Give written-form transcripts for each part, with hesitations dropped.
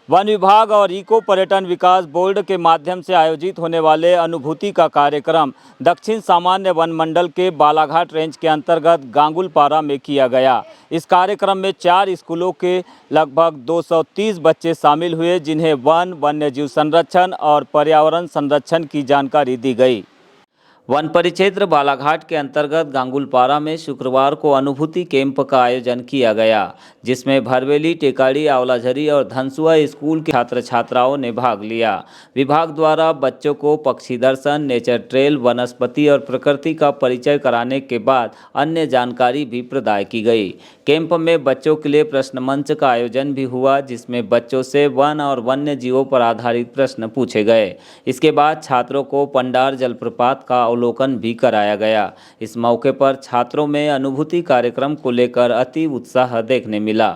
One विभाग और eco पर्यटन विकास बोर्ड के माध्यम से आयोजित होने वाले अनुभूति का कार्यक्रम दक्षिण सामान्य वन मंडल के बालाघाट रेंज के अंतर्गत गांगुलपारा में किया गया। इस कार्यक्रम में 4 स्कूलों के लगभग 230 बच्चे शामिल हुए, जिन्हें वन, वन्यजीव संरक्षण और पर्यावरण संरक्षण की जानकारी दी गई। वन परिक्षेत्र बालाघाट के अंतर्गत गांगुलपारा में शुक्रवार को अनुभूति कैंप का आयोजन किया गया, जिसमें भरवेली, टेकाड़ी, आंवलाझरी और धनसुआ स्कूल के छात्र छात्राओं ने भाग लिया। विभाग द्वारा बच्चों को पक्षी दर्शन, नेचर ट्रेल, वनस्पति और प्रकृति का परिचय कराने के बाद अन्य जानकारी भी प्रदान की गई। कैंप में बच्चों के लिए प्रश्न मंच का आयोजन भी हुआ, जिसमें बच्चों से वन और वन्य जीवों पर आधारित प्रश्न पूछे गए। इसके बाद छात्रों को पंडार जलप्रपात का अवलोकन भी कराया गया। इस मौके पर छात्रों में अनुभूति कार्यक्रम को लेकर अति उत्साह देखने मिला।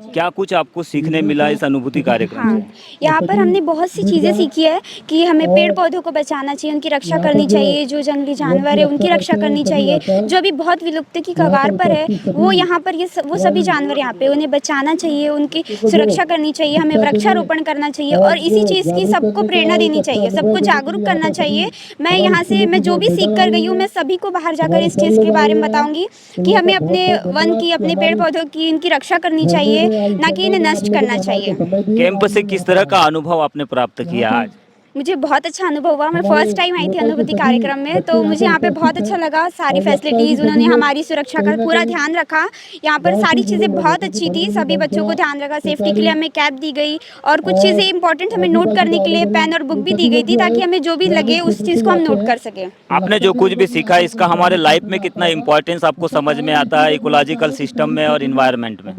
क्या कुछ आपको सीखने मिला इस अनुभूति कार्यक्रम से? यहाँ पर हमने बहुत सी चीज़ें सीखी है कि हमें पेड़ पौधों को बचाना चाहिए, उनकी रक्षा करनी चाहिए, जो जंगली जानवर है उनकी रक्षा करनी चाहिए, जो अभी बहुत विलुप्ति की कगार पर है वो यहाँ पर वो सभी जानवर यहाँ पे उन्हें बचाना चाहिए, उनकी सुरक्षा करनी चाहिए, हमें वृक्षारोपण करना चाहिए और इसी चीज़ की सबको प्रेरणा देनी चाहिए, सबको जागरूक करना चाहिए। मैं यहाँ से मैं जो भी सीख कर गई हूँ, मैं सभी को बाहर जाकर इस चीज़ के बारे में बताऊँगी कि हमें अपने वन की, अपने पेड़ पौधों की, इनकी रक्षा करनी चाहिए, ना कि इन्हें नष्ट करना चाहिए। कैंप से किस तरह का अनुभव आपने प्राप्त किया आज? मुझे बहुत अच्छा अनुभव हुआ। मैं फर्स्ट टाइम आई थी अनुभूति कार्यक्रम में, तो मुझे यहाँ पे बहुत अच्छा लगा। सारी फैसिलिटीज़, उन्होंने हमारी सुरक्षा का पूरा ध्यान रखा। यहाँ पर सारी चीज़ें बहुत अच्छी थी, सभी बच्चों को ध्यान रखा। सेफ्टी के लिए हमें कैप दी गई और कुछ चीज़ें इंपॉर्टेंट हमें नोट करने के लिए पेन और बुक भी दी गई थी, ताकि हमें जो भी लगे उस चीज़ को हम नोट कर सकें। आपने जो कुछ भी सीखा, इसका हमारे लाइफ में कितना इम्पोर्टेंस आपको समझ में आता है, इकोलॉजिकल सिस्टम में और इन्वायरमेंट में?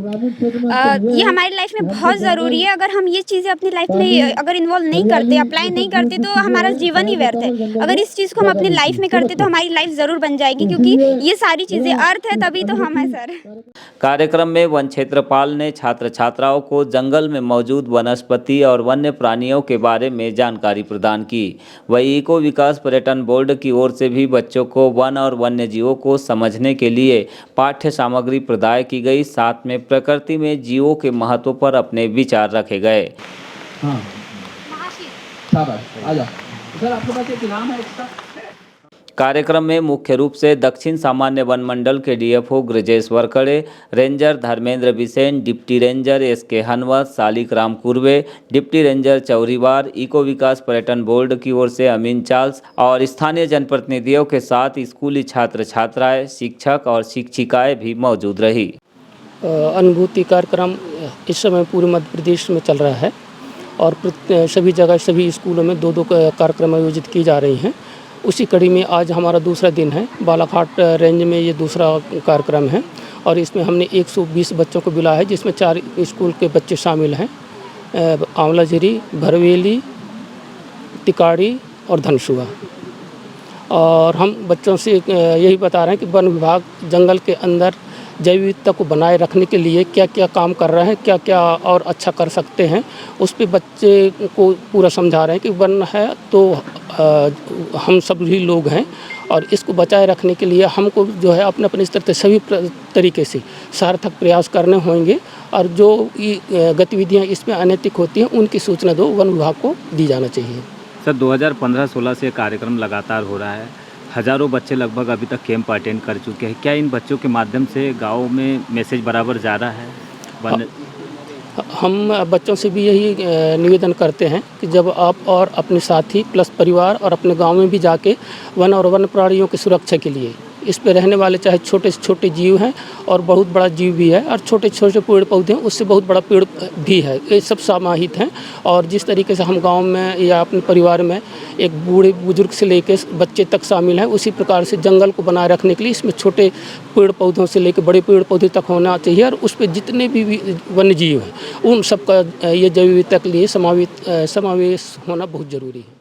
ये हमारी लाइफ में बहुत ज़रूरी है। अगर हम ये चीज़ें अपनी लाइफ में अगर इन्वॉल्व नहीं करते, अप्लाई नहीं करते, तो हमारा जीवन ही व्यर्थ है। अगर इस चीज़ को हम अपनी लाइफ में करते तो हमारी लाइफ ज़रूर बन जाएगी, क्योंकि ये सारी चीज़ें अर्थ है, तभी तो हम हैं सर। कार्यक्रम में वन क्षेत्रपाल ने छात्र छात्राओं को जंगल में मौजूद वनस्पति और वन्य प्राणियों के बारे में जानकारी प्रदान की। वहीं इको विकास पर्यटन बोर्ड की ओर से भी बच्चों को वन और वन्य जीवों को समझने के लिए पाठ्य सामग्री प्रदान की गई। साथ में प्रकृति में जीवों के महत्व पर अपने विचार रखे गए। सर, आपके पास एक इनाम है इसका। कार्यक्रम में मुख्य रूप से दक्षिण सामान्य वन मंडल के DFO Grijesh Varkade, ranger Dharmendra Bisen, deputy ranger SK Hanwat, Shalik Ram Kurve, deputy ranger Chauriwar, eco विकास पर्यटन बोर्ड की ओर से अमीन चार्ल्स और स्थानीय जनप्रतिनिधियों के साथ स्कूली छात्र छात्राएं, शिक्षक और शिक्षिकाएं भी मौजूद रही। अनुभूति कार्यक्रम इस समय पूरे मध्य प्रदेश में चल रहा है और सभी जगह सभी स्कूलों में 2-2 कार्यक्रम आयोजित की जा रही हैं। उसी कड़ी में आज हमारा दूसरा दिन है। बालाघाट रेंज में ये दूसरा कार्यक्रम है और इसमें हमने 120 बच्चों को बुलाया है, जिसमें 4 स्कूल के बच्चे शामिल हैं, आंवलाझरी, भरवेली, टिकाड़ी और धनसुआ। और हम बच्चों से यही बता रहे हैं कि वन विभाग जंगल के अंदर जैव विविधता को बनाए रखने के लिए क्या क्या काम कर रहे हैं, क्या क्या और अच्छा कर सकते हैं, उस पे बच्चे को पूरा समझा रहे हैं कि वन है तो हम सभी लोग हैं और इसको बचाए रखने के लिए हमको जो है अपने अपने स्तर से सभी तरीके से सार्थक प्रयास करने होंगे और जो गतिविधियां इसमें अनैतिक होती हैं उनकी सूचना दो वन विभाग को दी जाना चाहिए। सर, 2015-16 से कार्यक्रम लगातार हो रहा है। हज़ारों बच्चे लगभग अभी तक कैंप अटेंड कर चुके हैं। क्या इन बच्चों के माध्यम से गाँव में मैसेज बराबर जा रहा है? हम बच्चों से भी यही निवेदन करते हैं कि जब आप और अपने साथी प्लस परिवार और अपने गांव में भी जाके वन और वन्य प्राणियों की सुरक्षा के लिए, इस पे रहने वाले चाहे छोटे से छोटे जीव हैं और बहुत बड़ा जीव भी है और छोटे छोटे पेड़ पौधे हैं, उससे बहुत बड़ा पेड़ भी है, ये सब समाहित हैं। और जिस तरीके से हम गांव में या अपने परिवार में एक बूढ़े बुजुर्ग से लेकर बच्चे तक शामिल हैं, उसी प्रकार से जंगल को बनाए रखने के लिए इसमें छोटे पेड़ पौधों से लेकर बड़े पेड़ पौधे तक होना चाहिए और उस पर जितने भी वन्य जीव हैं उन सबका ये जैव विविधता के लिए समावेश होना बहुत ज़रूरी है।